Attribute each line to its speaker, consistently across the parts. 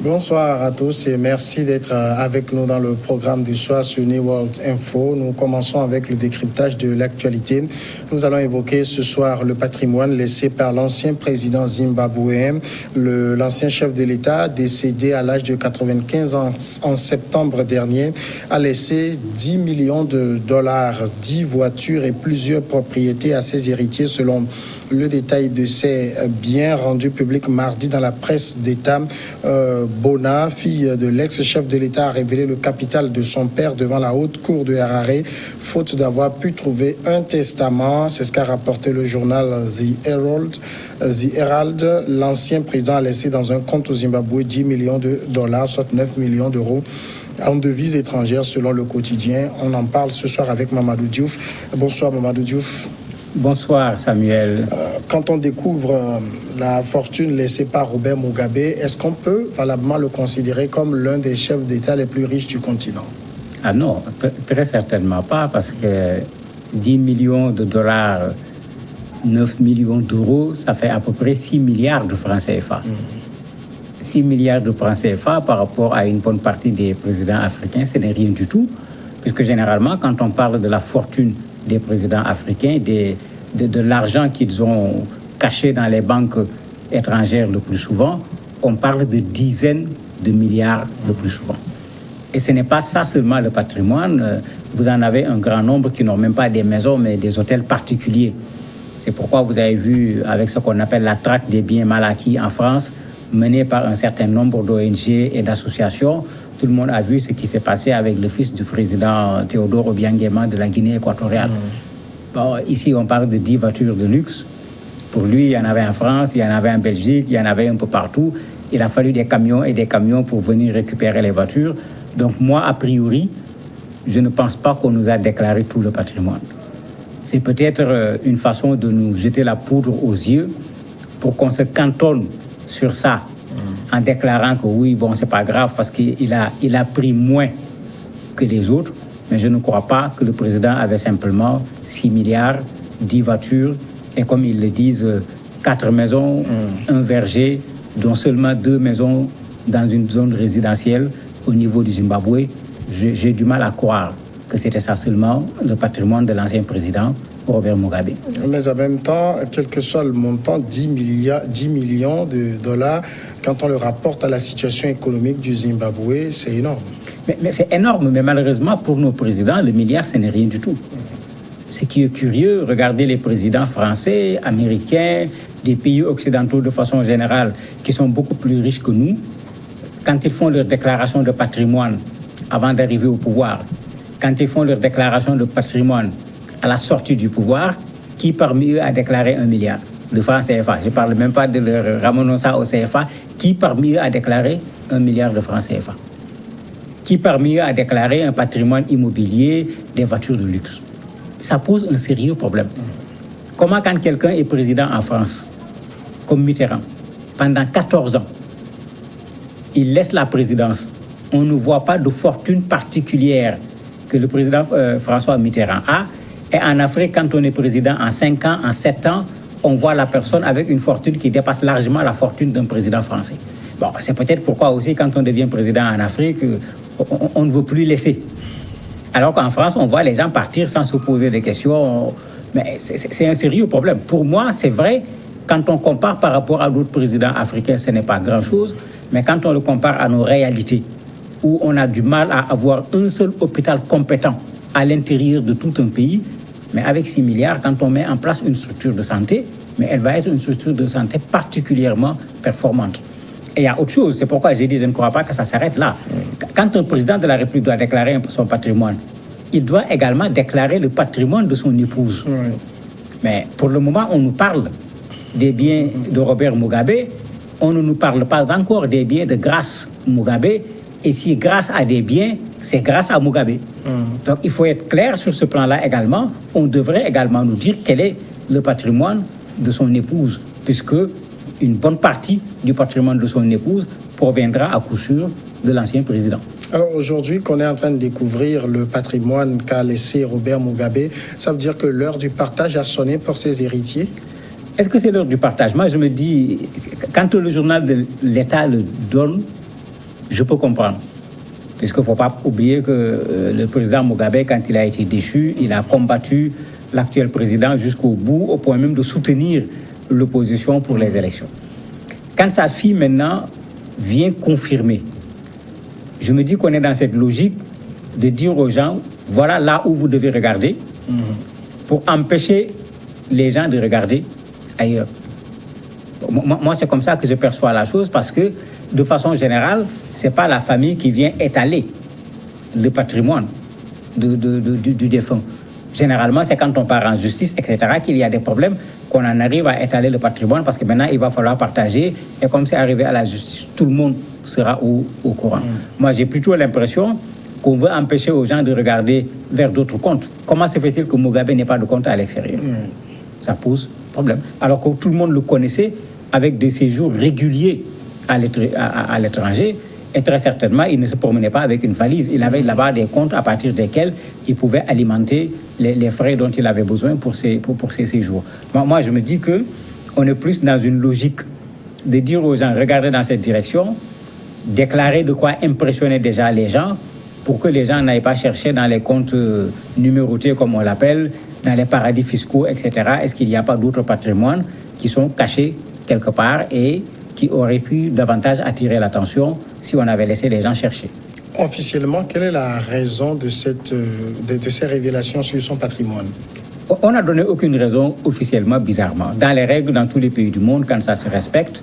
Speaker 1: Bonsoir à tous et merci d'être avec nous dans le programme du soir sur New World Info. Nous commençons avec le décryptage de l'actualité. Nous allons évoquer ce soir le patrimoine laissé par l'ancien président zimbabwéen, l'ancien chef de l'État décédé à l'âge de 95 ans en septembre dernier, a laissé 10 millions de dollars, 10 voitures et plusieurs propriétés à ses héritiers selon le détail de ces biens rendus publics mardi dans la presse d'État. Bona, fille de l'ex-chef de l'État, a révélé le capital de son père devant la haute cour de Harare, faute d'avoir pu trouver un testament. C'est ce qu'a rapporté le journal The Herald. L'ancien président a laissé dans un compte au Zimbabwe 10 millions de dollars, soit 9 millions d'euros en devises étrangères selon le quotidien. On en parle ce soir avec Mamadou Diouf. Bonsoir Mamadou Diouf.
Speaker 2: Bonsoir Samuel.
Speaker 1: Quand on découvre la fortune laissée par Robert Mugabe, est-ce qu'on peut valablement le considérer comme l'un des chefs d'État les plus riches du continent?
Speaker 2: Ah non, très certainement pas, parce que 10 millions de dollars, 9 millions d'euros, ça fait à peu près 6 milliards de francs CFA. 6 milliards de francs CFA par rapport à une bonne partie des présidents africains, ce n'est rien du tout, puisque généralement, quand on parle de la fortune des présidents africains, de l'argent qu'ils ont caché dans les banques étrangères le plus souvent, on parle de dizaines de milliards le plus souvent. Et ce n'est pas ça seulement le patrimoine. Vous en avez un grand nombre qui n'ont même pas des maisons, mais des hôtels particuliers. C'est pourquoi vous avez vu avec ce qu'on appelle la traque des biens mal acquis en France, menée par un certain nombre d'ONG et d'associations. Tout le monde a vu ce qui s'est passé avec le fils du président Théodore Obiang-Nguema de la Guinée équatoriale. Bon, ici, on parle de 10 voitures de luxe. Pour lui, il y en avait en France, il y en avait en Belgique, il y en avait un peu partout. Il a fallu des camions et des camions pour venir récupérer les voitures. Donc moi, a priori, je ne pense pas qu'on nous a déclaré tout le patrimoine. C'est peut-être une façon de nous jeter la poudre aux yeux pour qu'on se cantonne sur ça, en déclarant que oui, bon, c'est pas grave parce qu'il a pris moins que les autres. Mais je ne crois pas que le président avait simplement 6 milliards, 10 voitures et comme ils le disent, 4 maisons, un verger, dont seulement 2 maisons dans une zone résidentielle au niveau du Zimbabwe. J'ai du mal à croire que c'était ça seulement le patrimoine de l'ancien président Robert Mugabe.
Speaker 1: Mais en même temps, quel que soit le montant, 10 millions de dollars, quand on le rapporte à la situation économique du Zimbabwe, c'est énorme.
Speaker 2: Mais c'est énorme, mais malheureusement pour nos présidents, le milliard, ce n'est rien du tout. Ce qui est curieux, regardez les présidents français, américains, des pays occidentaux de façon générale, qui sont beaucoup plus riches que nous, quand ils font leur déclaration de patrimoine avant d'arriver au pouvoir, quand ils font leur déclaration de patrimoine à la sortie du pouvoir, qui parmi eux a déclaré 1 milliard de francs CFA? Je ne parle même pas de leur ramenant ça au CFA. Qui parmi eux a déclaré 1 milliard de francs CFA? Qui parmi eux a déclaré un patrimoine immobilier, des voitures de luxe? Ça pose un sérieux problème. Comment quand quelqu'un est président en France, comme Mitterrand, pendant 14 ans, il laisse la présidence, on ne voit pas de fortune particulière que le président François Mitterrand a. Et en Afrique, quand on est président en 5 ans, en 7 ans, on voit la personne avec une fortune qui dépasse largement la fortune d'un président français. Bon, c'est peut-être pourquoi aussi, quand on devient président en Afrique, on ne veut plus laisser. Alors qu'en France, on voit les gens partir sans se poser des questions. Mais c'est un sérieux problème. Pour moi, c'est vrai, quand on compare par rapport à d'autres présidents africains, ce n'est pas grand-chose. Mais quand on le compare à nos réalités, où on a du mal à avoir un seul hôpital compétent à l'intérieur de tout un pays, mais avec 6 milliards, quand on met en place une structure de santé, mais elle va être une structure de santé particulièrement performante. Et il y a autre chose, c'est pourquoi j'ai dit, je ne crois pas que ça s'arrête là. Quand un président de la République doit déclarer son patrimoine, il doit également déclarer le patrimoine de son épouse. Oui. Mais pour le moment, on nous parle des biens de Robert Mugabe, on ne nous parle pas encore des biens de Grace Mugabe, et si Grace a des biens, c'est grâce à Mugabe. Donc il faut être clair sur ce plan-là également. On devrait également nous dire quel est le patrimoine de son épouse, puisque une bonne partie du patrimoine de son épouse proviendra à coup sûr de l'ancien président.
Speaker 1: Alors aujourd'hui qu'on est en train de découvrir le patrimoine qu'a laissé Robert Mugabe, ça veut dire que l'heure du partage a sonné pour ses héritiers?
Speaker 2: Est-ce que c'est l'heure du partage? Moi je me dis, quand le journal de l'État le donne, je peux comprendre. Puisqu'il ne faut pas oublier que le président Mugabe, quand il a été déchu, il a combattu l'actuel président jusqu'au bout, au point même de soutenir l'opposition pour les élections. Quand sa fille, maintenant, vient confirmer, je me dis qu'on est dans cette logique de dire aux gens, voilà là où vous devez regarder, pour empêcher les gens de regarder ailleurs. Moi, c'est comme ça que je perçois la chose, parce que, de façon générale, ce n'est pas la famille qui vient étaler le patrimoine du défunt. Généralement, c'est quand on part en justice, etc., qu'il y a des problèmes, qu'on en arrive à étaler le patrimoine, parce que maintenant, il va falloir partager. Et comme c'est arrivé à la justice, tout le monde sera au courant. Moi, j'ai plutôt l'impression qu'on veut empêcher aux gens de regarder vers d'autres comptes. Comment se fait-il que Mugabe n'ait pas de compte à l'extérieur? Ça pose problème. Alors que tout le monde le connaissait avec des séjours réguliers à l'étranger, et très certainement, il ne se promenait pas avec une valise. Il avait là-bas des comptes à partir desquels il pouvait alimenter les frais dont il avait besoin pour ses séjours. Moi, je me dis qu'on est plus dans une logique de dire aux gens, regardez dans cette direction, déclarer de quoi impressionner déjà les gens, pour que les gens n'aillent pas chercher dans les comptes numérotés, comme on l'appelle, dans les paradis fiscaux, etc. Est-ce qu'il n'y a pas d'autres patrimoines qui sont cachés quelque part et qui auraient pu davantage attirer l'attention si on avait laissé les gens chercher?
Speaker 1: Officiellement, quelle est la raison de ces révélations sur son patrimoine?
Speaker 2: On n'a donné aucune raison officiellement, bizarrement. Dans les règles, dans tous les pays du monde, quand ça se respecte,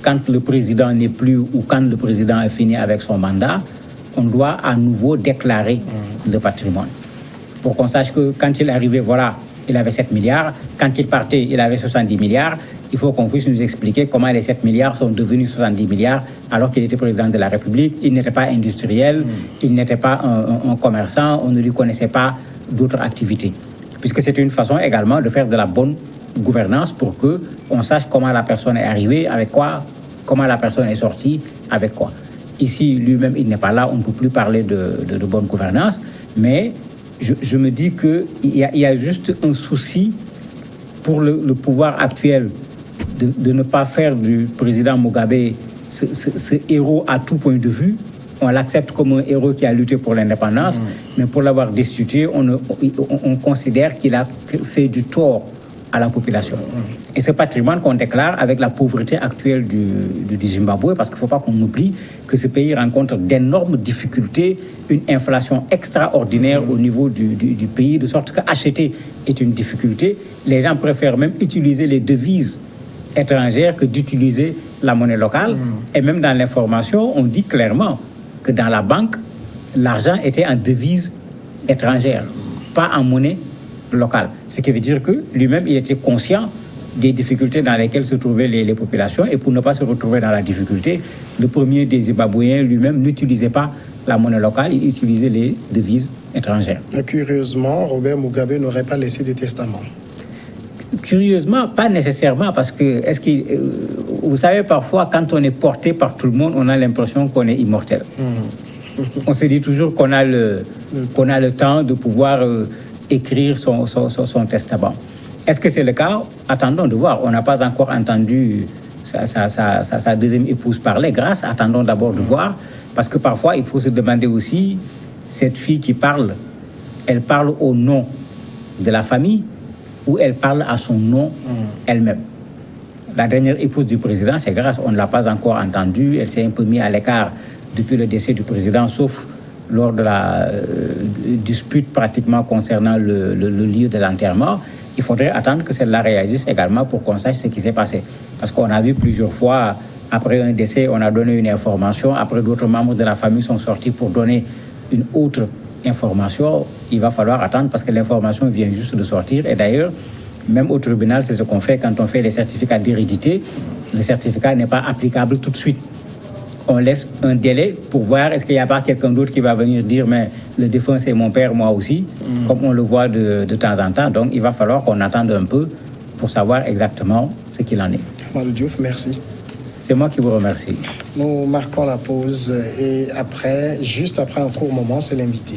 Speaker 2: quand le président n'est plus ou quand le président a fini avec son mandat, on doit à nouveau déclarer le patrimoine. Pour qu'on sache que quand il arrivait, voilà, il avait 7 milliards. Quand il partait, il avait 70 milliards. Il faut qu'on puisse nous expliquer comment les 7 milliards sont devenus 70 milliards alors qu'il était président de la République. Il n'était pas industriel, il n'était pas un commerçant, on ne lui connaissait pas d'autres activités. Puisque c'est une façon également de faire de la bonne gouvernance pour qu'on sache comment la personne est arrivée, avec quoi, comment la personne est sortie, avec quoi. Ici, lui-même, il n'est pas là, on ne peut plus parler de bonne gouvernance, mais je me dis qu'il y a juste un souci pour le pouvoir actuel de ne pas faire du président Mugabe ce héros à tout point de vue. On l'accepte comme un héros qui a lutté pour l'indépendance, mais pour l'avoir destitué, on considère qu'il a fait du tort à la population. Et ce patrimoine qu'on déclare avec la pauvreté actuelle du Zimbabwe, parce qu'il ne faut pas qu'on oublie que ce pays rencontre d'énormes difficultés, une inflation extraordinaire au niveau du pays, de sorte qu'acheter est une difficulté. Les gens préfèrent même utiliser les devises étrangères que d'utiliser la monnaie locale. Et même dans l'information, on dit clairement que dans la banque, l'argent était en devise étrangère, pas en monnaie locale. Ce qui veut dire que lui-même, il était conscient des difficultés dans lesquelles se trouvaient les populations, et pour ne pas se retrouver dans la difficulté, le premier des Zimbabwéens lui-même n'utilisait pas la monnaie locale, il utilisait les devises étrangères.
Speaker 1: Et curieusement, Robert Mugabe n'aurait pas laissé de testament.
Speaker 2: Curieusement, pas nécessairement, parce que, vous savez, parfois, quand on est porté par tout le monde, on a l'impression qu'on est immortel. On se dit toujours qu'on a le temps de pouvoir écrire son testament. Est-ce que c'est le cas? Attendons de voir. On n'a pas encore entendu sa deuxième épouse parler. Attendons d'abord de voir, parce que parfois, il faut se demander aussi, cette fille qui parle, elle parle au nom de la famille ou elle parle à son nom elle-même? La dernière épouse du président, c'est Grace. On ne l'a pas encore entendue. Elle s'est un peu mise à l'écart depuis le décès du président, sauf lors de la dispute pratiquement concernant le lieu de l'enterrement. Il faudrait attendre que celle-là réagisse également pour qu'on sache ce qui s'est passé. Parce qu'on a vu plusieurs fois, après un décès, on a donné une information, après d'autres membres de la famille sont sortis pour donner une autre information. Il va falloir attendre parce que l'information vient juste de sortir. Et d'ailleurs, même au tribunal, c'est ce qu'on fait quand on fait les certificats d'hérédité. Le certificat n'est pas applicable tout de suite. On laisse un délai pour voir est-ce qu'il n'y a pas quelqu'un d'autre qui va venir dire mais le défunt c'est mon père, moi aussi, comme on le voit de temps en temps. Donc il va falloir qu'on attende un peu pour savoir exactement ce qu'il en est.
Speaker 1: Amadou Diouf, merci.
Speaker 2: C'est moi qui vous remercie.
Speaker 1: Nous marquons la pause et juste après un court moment, c'est l'invité.